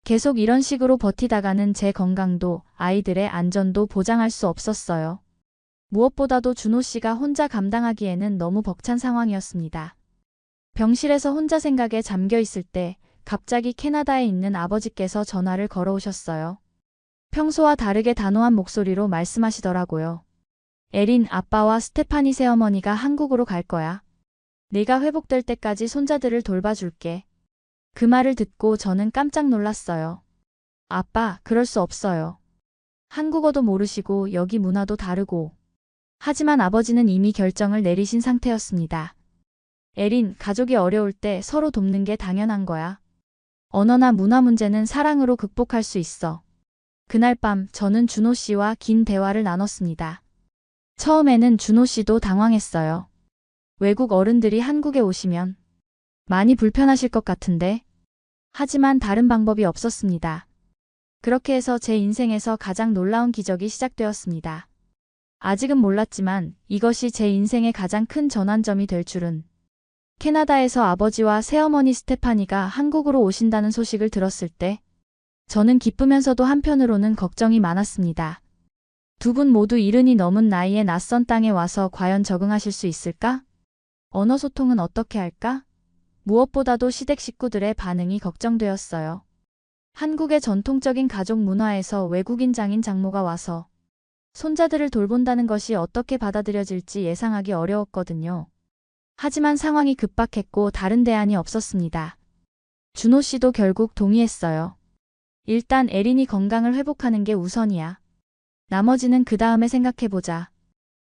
계속 이런 식으로 버티다가는 제 건강도 아이들의 안전도 보장할 수 없었어요. 무엇보다도 준호 씨가 혼자 감당하기에는 너무 벅찬 상황이었습니다. 병실에서 혼자 생각에 잠겨 있을 때 갑자기 캐나다에 있는 아버지께서 전화를 걸어오셨어요. 평소와 다르게 단호한 목소리로 말씀하시더라고요. 에린, 아빠와 스테파니 새어머니가 한국으로 갈 거야. 네가 회복될 때까지 손자들을 돌봐줄게. 그 말을 듣고 저는 깜짝 놀랐어요. 아빠, 그럴 수 없어요. 한국어도 모르시고 여기 문화도 다르고. 하지만 아버지는 이미 결정을 내리신 상태였습니다. 에린, 가족이 어려울 때 서로 돕는 게 당연한 거야. 언어나 문화 문제는 사랑으로 극복할 수 있어. 그날 밤 저는 준호 씨와 긴 대화를 나눴습니다. 처음에는 준호 씨도 당황했어요. 외국 어른들이 한국에 오시면 많이 불편하실 것 같은데. 하지만 다른 방법이 없었습니다. 그렇게 해서 제 인생에서 가장 놀라운 기적이 시작되었습니다. 아직은 몰랐지만 이것이 제 인생의 가장 큰 전환점이 될 줄은. 캐나다에서 아버지와 새어머니 스테파니가 한국으로 오신다는 소식을 들었을 때 저는 기쁘면서도 한편으로는 걱정이 많았습니다. 두 분 모두 이른이 넘은 나이에 낯선 땅에 와서 과연 적응하실 수 있을까? 언어 소통은 어떻게 할까? 무엇보다도 시댁 식구들의 반응이 걱정되었어요. 한국의 전통적인 가족 문화에서 외국인 장인 장모가 와서 손자들을 돌본다는 것이 어떻게 받아들여질지 예상하기 어려웠거든요. 하지만 상황이 급박했고 다른 대안이 없었습니다. 준호 씨도 결국 동의했어요. 일단 에린이 건강을 회복하는 게 우선이야. 나머지는 그 다음에 생각해보자.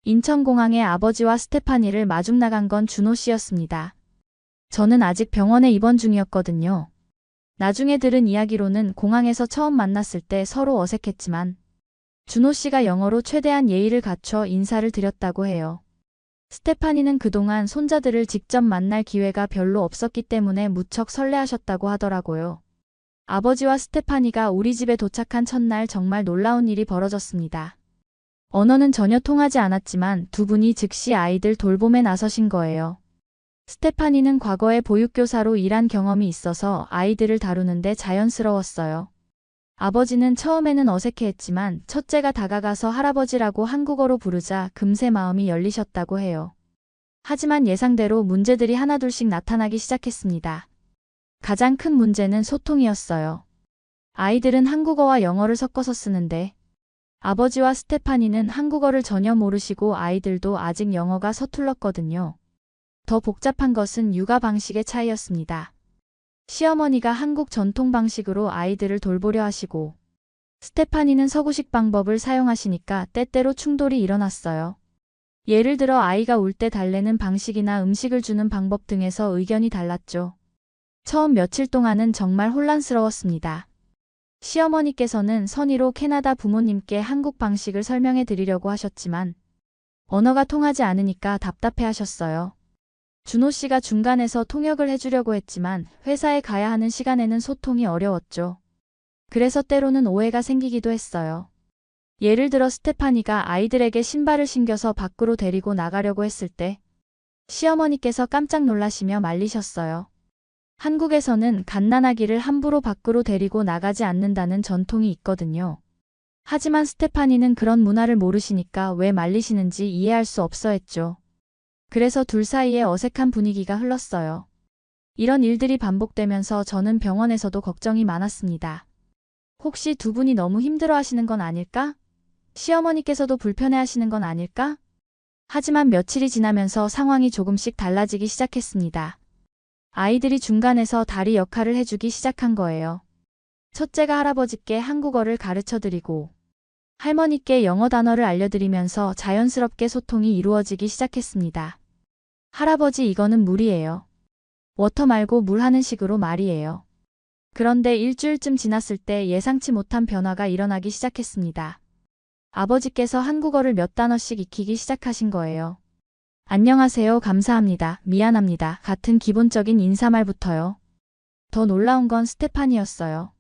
인천공항에 아버지와 스테파니를 마중 나간 건 준호 씨였습니다. 저는 아직 병원에 입원 중이었거든요. 나중에 들은 이야기로는 공항에서 처음 만났을 때 서로 어색했지만 준호 씨가 영어로 최대한 예의를 갖춰 인사를 드렸다고 해요. 스테파니는 그동안 손자들을 직접 만날 기회가 별로 없었기 때문에 무척 설레하셨다고 하더라고요. 아버지와 스테파니가 우리 집에 도착한 첫날 정말 놀라운 일이 벌어졌습니다. 언어는 전혀 통하지 않았지만 두 분이 즉시 아이들 돌봄에 나서신 거예요. 스테파니는 과거에 보육교사로 일한 경험이 있어서 아이들을 다루는데 자연스러웠어요. 아버지는 처음에는 어색해했지만 첫째가 다가가서 할아버지라고 한국어로 부르자 금세 마음이 열리셨다고 해요. 하지만 예상대로 문제들이 하나둘씩 나타나기 시작했습니다. 가장 큰 문제는 소통이었어요. 아이들은 한국어와 영어를 섞어서 쓰는데 아버지와 스테파니는 한국어를 전혀 모르시고 아이들도 아직 영어가 서툴렀거든요. 더 복잡한 것은 육아 방식의 차이였습니다. 시어머니가 한국 전통 방식으로 아이들을 돌보려 하시고 스테파니는 서구식 방법을 사용하시니까 때때로 충돌이 일어났어요. 예를 들어 아이가 울 때 달래는 방식이나 음식을 주는 방법 등에서 의견이 달랐죠. 처음 며칠 동안은 정말 혼란스러웠습니다. 시어머니께서는 선의로 캐나다 부모님께 한국 방식을 설명해 드리려고 하셨지만 언어가 통하지 않으니까 답답해 하셨어요. 준호 씨가 중간에서 통역을 해주려고 했지만 회사에 가야 하는 시간에는 소통이 어려웠죠. 그래서 때로는 오해가 생기기도 했어요. 예를 들어 스테파니가 아이들에게 신발을 신겨서 밖으로 데리고 나가려고 했을 때 시어머니께서 깜짝 놀라시며 말리셨어요. 한국에서는 갓난아기를 함부로 밖으로 데리고 나가지 않는다는 전통이 있거든요. 하지만 스테파니는 그런 문화를 모르시니까 왜 말리시는지 이해할 수 없어 했죠. 그래서 둘 사이에 어색한 분위기가 흘렀어요. 이런 일들이 반복되면서 저는 병원에서도 걱정이 많았습니다. 혹시 두 분이 너무 힘들어 하시는 건 아닐까? 시어머니께서도 불편해 하시는 건 아닐까? 하지만 며칠이 지나면서 상황이 조금씩 달라지기 시작했습니다. 아이들이 중간에서 다리 역할을 해주기 시작한 거예요. 첫째가 할아버지께 한국어를 가르쳐드리고 할머니께 영어 단어를 알려드리면서 자연스럽게 소통이 이루어지기 시작했습니다. 할아버지, 이거는 물이에요. 워터 말고 물 하는 식으로 말이에요. 그런데 일주일쯤 지났을 때 예상치 못한 변화가 일어나기 시작했습니다. 아버지께서 한국어를 몇 단어씩 익히기 시작하신 거예요. 안녕하세요, 감사합니다, 미안합니다 같은 기본적인 인사말부터요. 더 놀라운 건 스테파니였어요.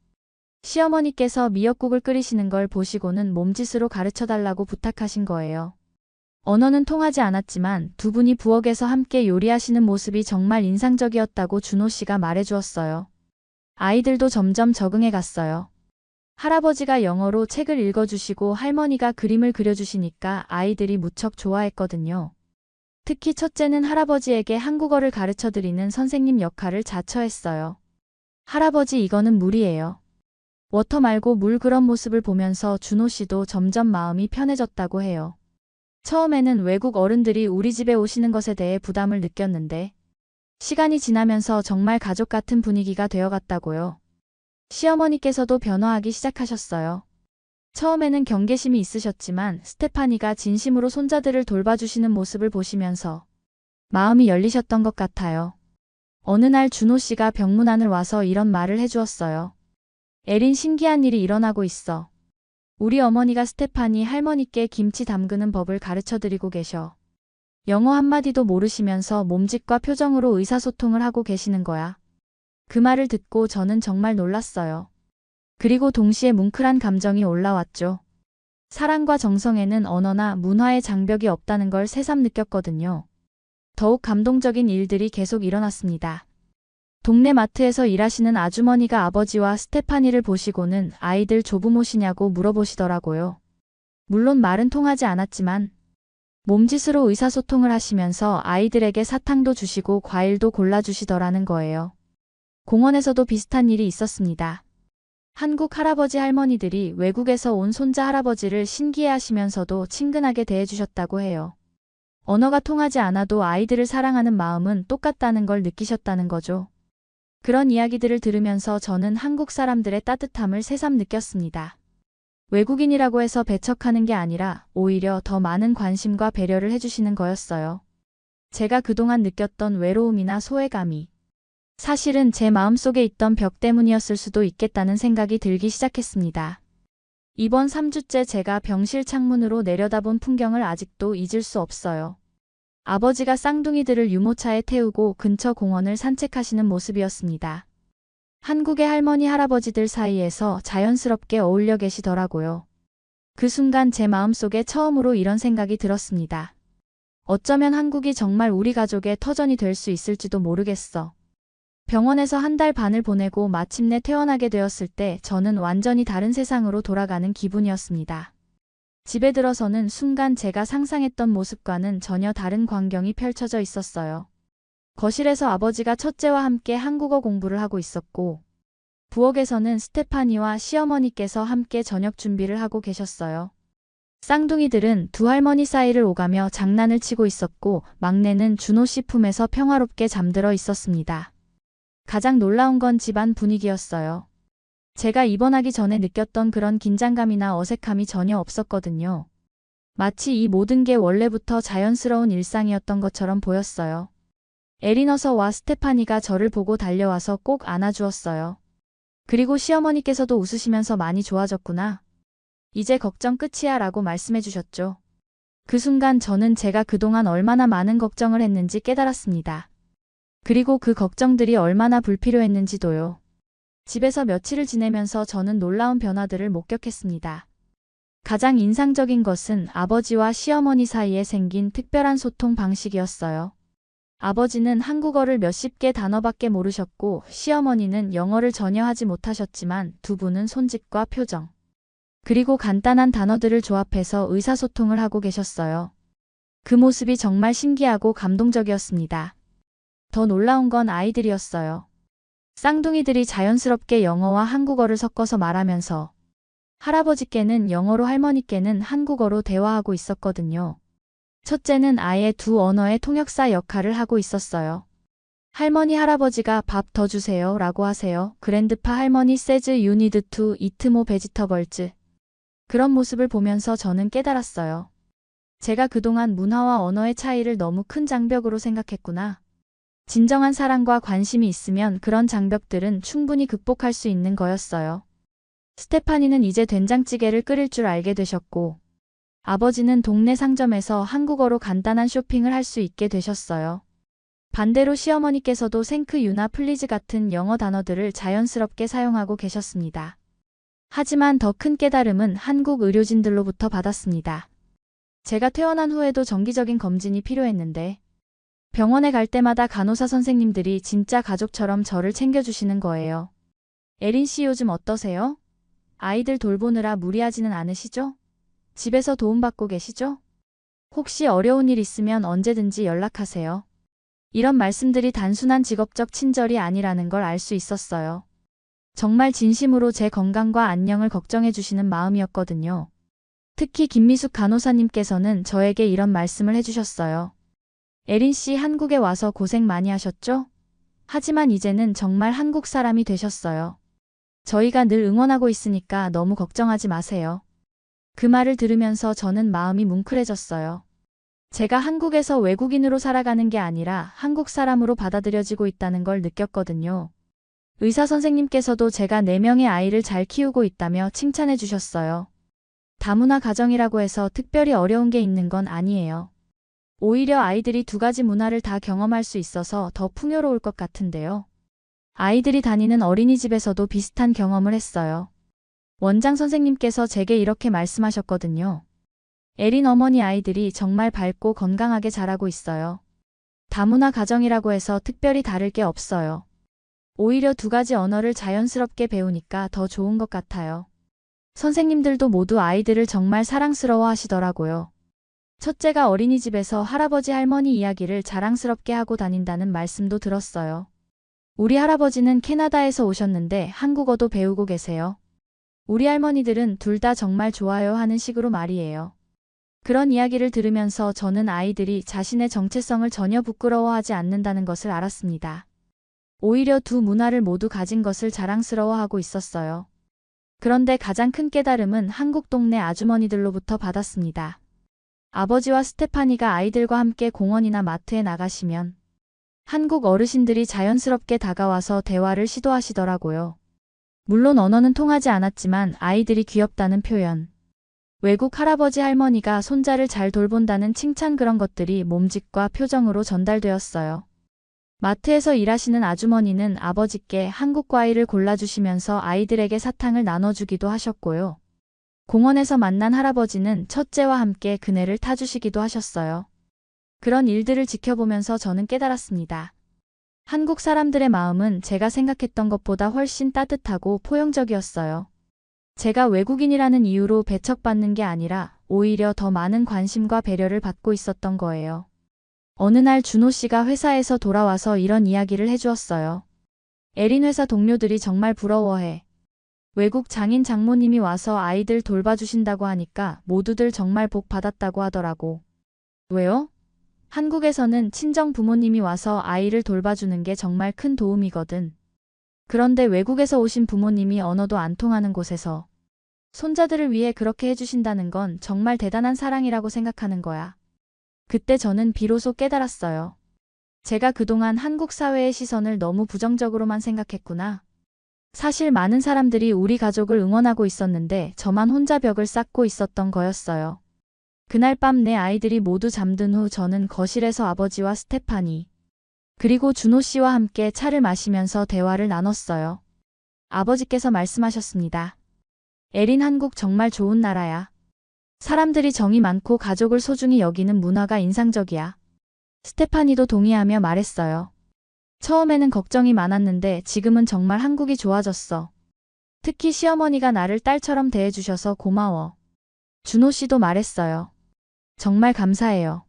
시어머니께서 미역국을 끓이시는 걸 보시고는 몸짓으로 가르쳐달라고 부탁하신 거예요. 언어는 통하지 않았지만 두 분이 부엌에서 함께 요리하시는 모습이 정말 인상적이었다고 준호 씨가 말해주었어요. 아이들도 점점 적응해 갔어요. 할아버지가 영어로 책을 읽어주시고 할머니가 그림을 그려주시니까 아이들이 무척 좋아했거든요. 특히 첫째는 할아버지에게 한국어를 가르쳐드리는 선생님 역할을 자처했어요. 할아버지 이거는 물이에요. 워터 말고 물 그런 모습을 보면서 준호 씨도 점점 마음이 편해졌다고 해요. 처음에는 외국 어른들이 우리 집에 오시는 것에 대해 부담을 느꼈는데 시간이 지나면서 정말 가족 같은 분위기가 되어갔다고요. 시어머니께서도 변화하기 시작하셨어요. 처음에는 경계심이 있으셨지만 스테파니가 진심으로 손자들을 돌봐주시는 모습을 보시면서 마음이 열리셨던 것 같아요. 어느 날 준호 씨가 병문 안을 와서 이런 말을 해주었어요. 에린, 신기한 일이 일어나고 있어. 우리 어머니가 스테파니 할머니께 김치 담그는 법을 가르쳐드리고 계셔. 영어 한마디도 모르시면서 몸짓과 표정으로 의사소통을 하고 계시는 거야. 그 말을 듣고 저는 정말 놀랐어요. 그리고 동시에 뭉클한 감정이 올라왔죠. 사랑과 정성에는 언어나 문화의 장벽이 없다는 걸 새삼 느꼈거든요. 더욱 감동적인 일들이 계속 일어났습니다. 동네 마트에서 일하시는 아주머니가 아버지와 스테파니를 보시고는 아이들 조부모시냐고 물어보시더라고요. 물론 말은 통하지 않았지만 몸짓으로 의사소통을 하시면서 아이들에게 사탕도 주시고 과일도 골라주시더라는 거예요. 공원에서도 비슷한 일이 있었습니다. 한국 할아버지 할머니들이 외국에서 온 손자 할아버지를 신기해하시면서도 친근하게 대해주셨다고 해요. 언어가 통하지 않아도 아이들을 사랑하는 마음은 똑같다는 걸 느끼셨다는 거죠. 그런 이야기들을 들으면서 저는 한국 사람들의 따뜻함을 새삼 느꼈습니다. 외국인이라고 해서 배척하는 게 아니라 오히려 더 많은 관심과 배려를 해주시는 거였어요. 제가 그동안 느꼈던 외로움이나 소외감이 사실은 제 마음속에 있던 벽 때문이었을 수도 있겠다는 생각이 들기 시작했습니다. 이번 3주째 제가 병실 창문으로 내려다본 풍경을 아직도 잊을 수 없어요. 아버지가 쌍둥이들을 유모차에 태우고 근처 공원을 산책하시는 모습이었습니다. 한국의 할머니 할아버지들 사이에서 자연스럽게 어울려 계시더라고요. 그 순간 제 마음속에 처음으로 이런 생각이 들었습니다. 어쩌면 한국이 정말 우리 가족의 터전이 될 수 있을지도 모르겠어. 병원에서 1달 반을 보내고 마침내 퇴원하게 되었을 때 저는 완전히 다른 세상으로 돌아가는 기분이었습니다. 집에 들어서는 순간 제가 상상했던 모습과는 전혀 다른 광경이 펼쳐져 있었어요. 거실에서 아버지가 첫째와 함께 한국어 공부를 하고 있었고 부엌에서는 스테파니와 시어머니께서 함께 저녁 준비를 하고 계셨어요. 쌍둥이들은 두 할머니 사이를 오가며 장난을 치고 있었고 막내는 준호 씨 품에서 평화롭게 잠들어 있었습니다. 가장 놀라운 건 집안 분위기였어요. 제가 입원하기 전에 느꼈던 그런 긴장감이나 어색함이 전혀 없었거든요. 마치 이 모든 게 원래부터 자연스러운 일상이었던 것처럼 보였어요. 에리너서와 스테파니가 저를 보고 달려와서 꼭 안아주었어요. 그리고 시어머니께서도 웃으시면서 많이 좋아졌구나. 이제 걱정 끝이야 라고 말씀해 주셨죠. 그 순간 저는 제가 그동안 얼마나 많은 걱정을 했는지 깨달았습니다. 그리고 그 걱정들이 얼마나 불필요했는지도요. 집에서 며칠을 지내면서 저는 놀라운 변화들을 목격했습니다. 가장 인상적인 것은 아버지와 시어머니 사이에 생긴 특별한 소통 방식이었어요. 아버지는 한국어를 몇십 개 단어밖에 모르셨고 시어머니는 영어를 전혀 하지 못하셨지만 두 분은 손짓과 표정, 그리고 간단한 단어들을 조합해서 의사소통을 하고 계셨어요. 그 모습이 정말 신기하고 감동적이었습니다. 더 놀라운 건 아이들이었어요. 쌍둥이들이 자연스럽게 영어와 한국어를 섞어서 말하면서 할아버지께는 영어로 할머니께는 한국어로 대화하고 있었거든요. 첫째는 아예 두 언어의 통역사 역할을 하고 있었어요. 할머니 할아버지가 밥 더 주세요 라고 하세요. 그랜드파 할머니 says you need to eat more vegetables. 그런 모습을 보면서 저는 깨달았어요. 제가 그동안 문화와 언어의 차이를 너무 큰 장벽으로 생각했구나. 진정한 사랑과 관심이 있으면 그런 장벽들은 충분히 극복할 수 있는 거였어요. 스테파니는 이제 된장찌개를 끓일 줄 알게 되셨고 아버지는 동네 상점에서 한국어로 간단한 쇼핑을 할 수 있게 되셨어요. 반대로 시어머니께서도 생크 유나 플리즈 같은 영어 단어들을 자연스럽게 사용하고 계셨습니다. 하지만 더 큰 깨달음은 한국 의료진들로부터 받았습니다. 제가 퇴원한 후에도 정기적인 검진이 필요했는데 병원에 갈 때마다 간호사 선생님들이 진짜 가족처럼 저를 챙겨주시는 거예요. 에린 씨 요즘 어떠세요? 아이들 돌보느라 무리하지는 않으시죠? 집에서 도움받고 계시죠? 혹시 어려운 일 있으면 언제든지 연락하세요. 이런 말씀들이 단순한 직업적 친절이 아니라는 걸 알 수 있었어요. 정말 진심으로 제 건강과 안녕을 걱정해 주시는 마음이었거든요. 특히 김미숙 간호사님께서는 저에게 이런 말씀을 해주셨어요. 에린 씨 한국에 와서 고생 많이 하셨죠? 하지만 이제는 정말 한국 사람이 되셨어요. 저희가 늘 응원하고 있으니까 너무 걱정하지 마세요. 그 말을 들으면서 저는 마음이 뭉클해졌어요. 제가 한국에서 외국인으로 살아가는 게 아니라 한국 사람으로 받아들여지고 있다는 걸 느꼈거든요. 의사 선생님께서도 제가 4명의 아이를 잘 키우고 있다며 칭찬해 주셨어요. 다문화 가정이라고 해서 특별히 어려운 게 있는 건 아니에요. 오히려 아이들이 2가지 문화를 다 경험할 수 있어서 더 풍요로울 것 같은데요. 아이들이 다니는 어린이집에서도 비슷한 경험을 했어요. 원장 선생님께서 제게 이렇게 말씀하셨거든요. 에린 어머니 아이들이 정말 밝고 건강하게 자라고 있어요. 다문화 가정이라고 해서 특별히 다를 게 없어요. 오히려 2가지 언어를 자연스럽게 배우니까 더 좋은 것 같아요. 선생님들도 모두 아이들을 정말 사랑스러워 하시더라고요. 첫째가 어린이집에서 할아버지 할머니 이야기를 자랑스럽게 하고 다닌다는 말씀도 들었어요. 우리 할아버지는 캐나다에서 오셨는데 한국어도 배우고 계세요. 우리 할머니들은 둘 다 정말 좋아요 하는 식으로 말이에요. 그런 이야기를 들으면서 저는 아이들이 자신의 정체성을 전혀 부끄러워하지 않는다는 것을 알았습니다. 오히려 2 문화를 모두 가진 것을 자랑스러워하고 있었어요. 그런데 가장 큰 깨달음은 한국 동네 아주머니들로부터 받았습니다. 아버지와 스테파니가 아이들과 함께 공원이나 마트에 나가시면 한국 어르신들이 자연스럽게 다가와서 대화를 시도하시더라고요. 물론 언어는 통하지 않았지만 아이들이 귀엽다는 표현, 외국 할아버지 할머니가 손자를 잘 돌본다는 칭찬 그런 것들이 몸짓과 표정으로 전달되었어요. 마트에서 일하시는 아주머니는 아버지께 한국 과일을 골라주시면서 아이들에게 사탕을 나눠주기도 하셨고요. 공원에서 만난 할아버지는 첫째와 함께 그네를 타주시기도 하셨어요. 그런 일들을 지켜보면서 저는 깨달았습니다. 한국 사람들의 마음은 제가 생각했던 것보다 훨씬 따뜻하고 포용적이었어요. 제가 외국인이라는 이유로 배척받는 게 아니라 오히려 더 많은 관심과 배려를 받고 있었던 거예요. 어느 날 준호 씨가 회사에서 돌아와서 이런 이야기를 해주었어요. 에린 회사 동료들이 정말 부러워해. 외국 장인 장모님이 와서 아이들 돌봐주신다고 하니까 모두들 정말 복 받았다고 하더라고. 왜요? 한국에서는 친정 부모님이 와서 아이를 돌봐주는 게 정말 큰 도움이거든. 그런데 외국에서 오신 부모님이 언어도 안 통하는 곳에서 손자들을 위해 그렇게 해주신다는 건 정말 대단한 사랑이라고 생각하는 거야. 그때 저는 비로소 깨달았어요. 제가 그동안 한국 사회의 시선을 너무 부정적으로만 생각했구나. 사실 많은 사람들이 우리 가족을 응원하고 있었는데 저만 혼자 벽을 쌓고 있었던 거였어요. 그날 밤 내 아이들이 모두 잠든 후 저는 거실에서 아버지와 스테파니, 그리고 준호 씨와 함께 차를 마시면서 대화를 나눴어요. 아버지께서 말씀하셨습니다. 에린, 한국 정말 좋은 나라야. 사람들이 정이 많고 가족을 소중히 여기는 문화가 인상적이야. 스테파니도 동의하며 말했어요. 처음에는 걱정이 많았는데 지금은 정말 한국이 좋아졌어. 특히 시어머니가 나를 딸처럼 대해주셔서 고마워. 준호 씨도 말했어요. 정말 감사해요.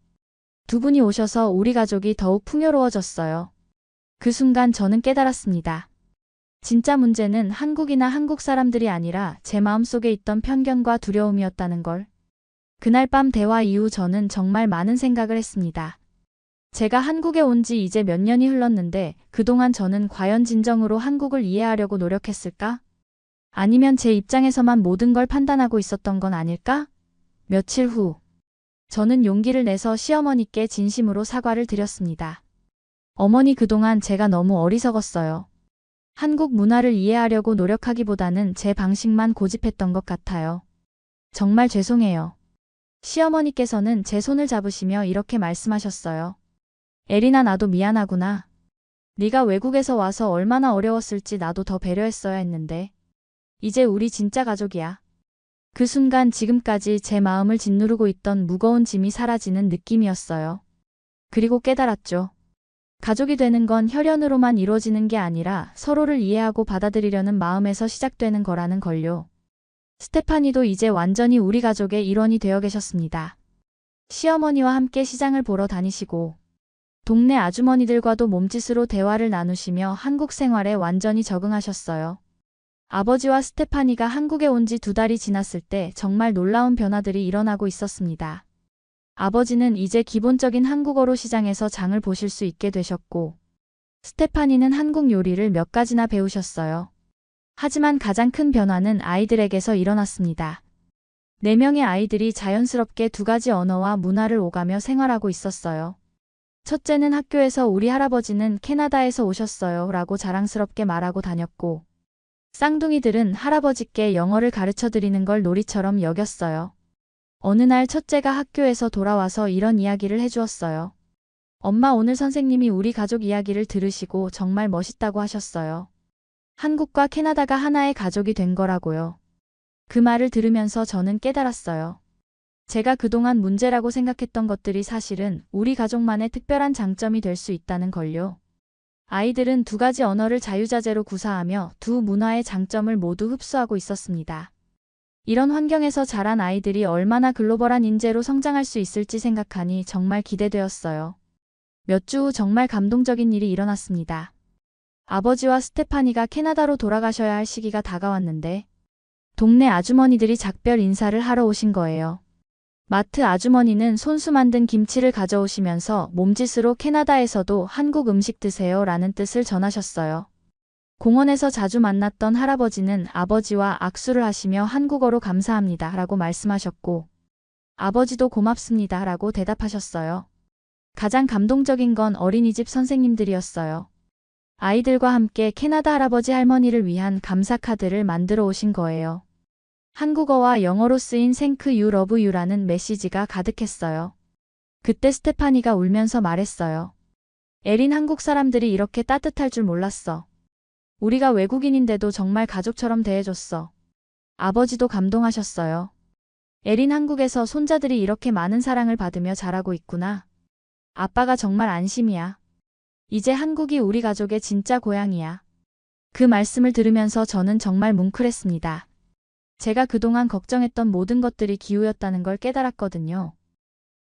2분이 오셔서 우리 가족이 더욱 풍요로워졌어요. 그 순간 저는 깨달았습니다. 진짜 문제는 한국이나 한국 사람들이 아니라 제 마음속에 있던 편견과 두려움이었다는 걸. 그날 밤 대화 이후 저는 정말 많은 생각을 했습니다. 제가 한국에 온 지 이제 몇 년이 흘렀는데 그동안 저는 과연 진정으로 한국을 이해하려고 노력했을까? 아니면 제 입장에서만 모든 걸 판단하고 있었던 건 아닐까? 며칠 후, 저는 용기를 내서 시어머니께 진심으로 사과를 드렸습니다. 어머니, 그동안 제가 너무 어리석었어요. 한국 문화를 이해하려고 노력하기보다는 제 방식만 고집했던 것 같아요. 정말 죄송해요. 시어머니께서는 제 손을 잡으시며 이렇게 말씀하셨어요. 에리나, 나도 미안하구나. 네가 외국에서 와서 얼마나 어려웠을지 나도 더 배려했어야 했는데. 이제 우리 진짜 가족이야. 그 순간 지금까지 제 마음을 짓누르고 있던 무거운 짐이 사라지는 느낌이었어요. 그리고 깨달았죠. 가족이 되는 건 혈연으로만 이루어지는 게 아니라 서로를 이해하고 받아들이려는 마음에서 시작되는 거라는 걸요. 스테파니도 이제 완전히 우리 가족의 일원이 되어 계셨습니다. 시어머니와 함께 시장을 보러 다니시고 동네 아주머니들과도 몸짓으로 대화를 나누시며 한국 생활에 완전히 적응하셨어요. 아버지와 스테파니가 한국에 온 지 2달이 지났을 때 정말 놀라운 변화들이 일어나고 있었습니다. 아버지는 이제 기본적인 한국어로 시장에서 장을 보실 수 있게 되셨고, 스테파니는 한국 요리를 몇 가지나 배우셨어요. 하지만 가장 큰 변화는 아이들에게서 일어났습니다. 4명의 아이들이 자연스럽게 2가지 언어와 문화를 오가며 생활하고 있었어요. 첫째는 학교에서 우리 할아버지는 캐나다에서 오셨어요 라고 자랑스럽게 말하고 다녔고, 쌍둥이들은 할아버지께 영어를 가르쳐 드리는 걸 놀이처럼 여겼어요. 어느 날 첫째가 학교에서 돌아와서 이런 이야기를 해주었어요. 엄마, 오늘 선생님이 우리 가족 이야기를 들으시고 정말 멋있다고 하셨어요. 한국과 캐나다가 하나의 가족이 된 거라고요. 그 말을 들으면서 저는 깨달았어요. 제가 그동안 문제라고 생각했던 것들이 사실은 우리 가족만의 특별한 장점이 될 수 있다는 걸요. 아이들은 2가지 언어를 자유자재로 구사하며 두 문화의 장점을 모두 흡수하고 있었습니다. 이런 환경에서 자란 아이들이 얼마나 글로벌한 인재로 성장할 수 있을지 생각하니 정말 기대되었어요. 몇 주 후 정말 감동적인 일이 일어났습니다. 아버지와 스테파니가 캐나다로 돌아가셔야 할 시기가 다가왔는데 동네 아주머니들이 작별 인사를 하러 오신 거예요. 마트 아주머니는 손수 만든 김치를 가져오시면서 몸짓으로 캐나다에서도 한국 음식 드세요 라는 뜻을 전하셨어요. 공원에서 자주 만났던 할아버지는 아버지와 악수를 하시며 한국어로 감사합니다 라고 말씀하셨고, 아버지도 고맙습니다 라고 대답하셨어요. 가장 감동적인 건 어린이집 선생님들이었어요. 아이들과 함께 캐나다 할아버지 할머니를 위한 감사 카드를 만들어 오신 거예요. 한국어와 영어로 쓰인 Thank you, love you라는 메시지가 가득했어요. 그때 스테파니가 울면서 말했어요. 에린, 한국 사람들이 이렇게 따뜻할 줄 몰랐어. 우리가 외국인인데도 정말 가족처럼 대해줬어. 아버지도 감동하셨어요. 에린, 한국에서 손자들이 이렇게 많은 사랑을 받으며 자라고 있구나. 아빠가 정말 안심이야. 이제 한국이 우리 가족의 진짜 고향이야. 그 말씀을 들으면서 저는 정말 뭉클했습니다. 제가 그동안 걱정했던 모든 것들이 기우였다는 걸 깨달았거든요.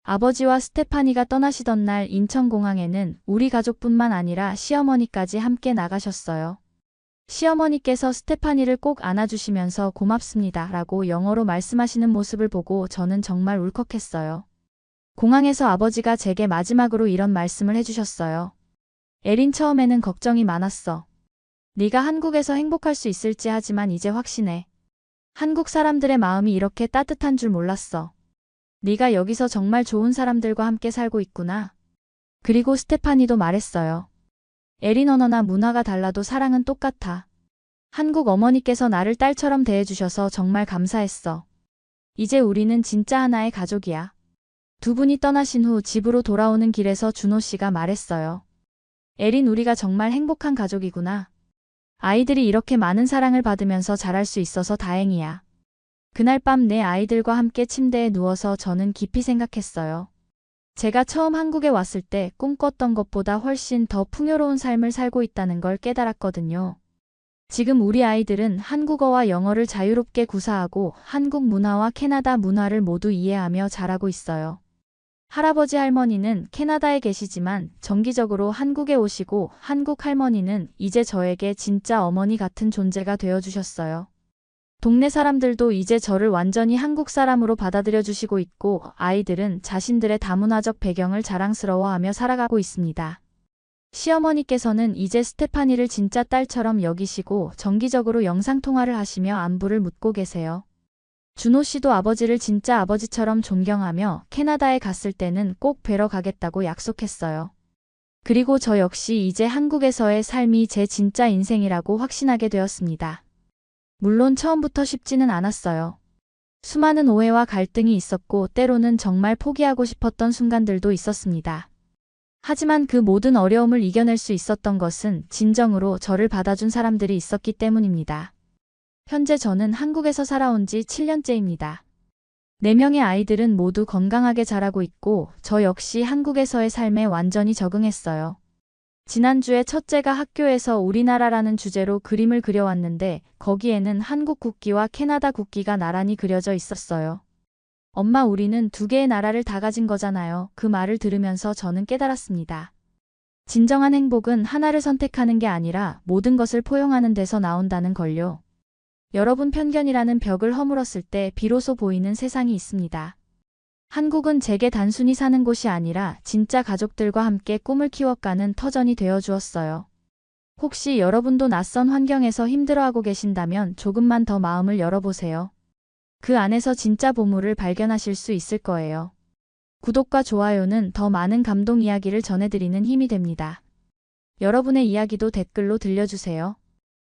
아버지와 스테파니가 떠나시던 날 인천공항에는 우리 가족뿐만 아니라 시어머니까지 함께 나가셨어요. 시어머니께서 스테파니를 꼭 안아주시면서 고맙습니다 라고 영어로 말씀하시는 모습을 보고 저는 정말 울컥했어요. 공항에서 아버지가 제게 마지막으로 이런 말씀을 해주셨어요. 에린, 처음에는 걱정이 많았어. 네가 한국에서 행복할 수 있을지, 하지만 이제 확신해. 한국 사람들의 마음이 이렇게 따뜻한 줄 몰랐어. 네가 여기서 정말 좋은 사람들과 함께 살고 있구나. 그리고 스테파니도 말했어요. 에린, 언어나 문화가 달라도 사랑은 똑같아. 한국 어머니께서 나를 딸처럼 대해주셔서 정말 감사했어. 이제 우리는 진짜 하나의 가족이야. 2분이 떠나신 후 집으로 돌아오는 길에서 준호 씨가 말했어요. 에린, 우리가 정말 행복한 가족이구나. 아이들이 이렇게 많은 사랑을 받으면서 자랄 수 있어서 다행이야. 그날 밤 내 아이들과 함께 침대에 누워서 저는 깊이 생각했어요. 제가 처음 한국에 왔을 때 꿈꿨던 것보다 훨씬 더 풍요로운 삶을 살고 있다는 걸 깨달았거든요. 지금 우리 아이들은 한국어와 영어를 자유롭게 구사하고 한국 문화와 캐나다 문화를 모두 이해하며 자라고 있어요. 할아버지 할머니는 캐나다에 계시지만 정기적으로 한국에 오시고, 한국 할머니는 이제 저에게 진짜 어머니 같은 존재가 되어주셨어요. 동네 사람들도 이제 저를 완전히 한국 사람으로 받아들여 주시고 있고, 아이들은 자신들의 다문화적 배경을 자랑스러워하며 살아가고 있습니다. 시어머니께서는 이제 스테파니를 진짜 딸처럼 여기시고 정기적으로 영상통화를 하시며 안부를 묻고 계세요. 준호 씨도 아버지를 진짜 아버지처럼 존경하며 캐나다에 갔을 때는 꼭 뵈러 가겠다고 약속했어요. 그리고 저 역시 이제 한국에서의 삶이 제 진짜 인생이라고 확신하게 되었습니다. 물론 처음부터 쉽지는 않았어요. 수많은 오해와 갈등이 있었고, 때로는 정말 포기하고 싶었던 순간들도 있었습니다. 하지만 그 모든 어려움을 이겨낼 수 있었던 것은 진정으로 저를 받아준 사람들이 있었기 때문입니다. 현재 저는 한국에서 살아온 지 7년째입니다. 4명의 아이들은 모두 건강하게 자라고 있고, 저 역시 한국에서의 삶에 완전히 적응했어요. 지난주에 첫째가 학교에서 우리나라라는 주제로 그림을 그려왔는데 거기에는 한국 국기와 캐나다 국기가 나란히 그려져 있었어요. 엄마, 우리는 두 개의 나라를 다 가진 거잖아요. 그 말을 들으면서 저는 깨달았습니다. 진정한 행복은 하나를 선택하는 게 아니라 모든 것을 포용하는 데서 나온다는 걸요. 여러분, 편견이라는 벽을 허물었을 때 비로소 보이는 세상이 있습니다. 한국은 제게 단순히 사는 곳이 아니라 진짜 가족들과 함께 꿈을 키워가는 터전이 되어 주었어요. 혹시 여러분도 낯선 환경에서 힘들어하고 계신다면 조금만 더 마음을 열어보세요. 그 안에서 진짜 보물을 발견하실 수 있을 거예요. 구독과 좋아요는 더 많은 감동 이야기를 전해드리는 힘이 됩니다. 여러분의 이야기도 댓글로 들려주세요.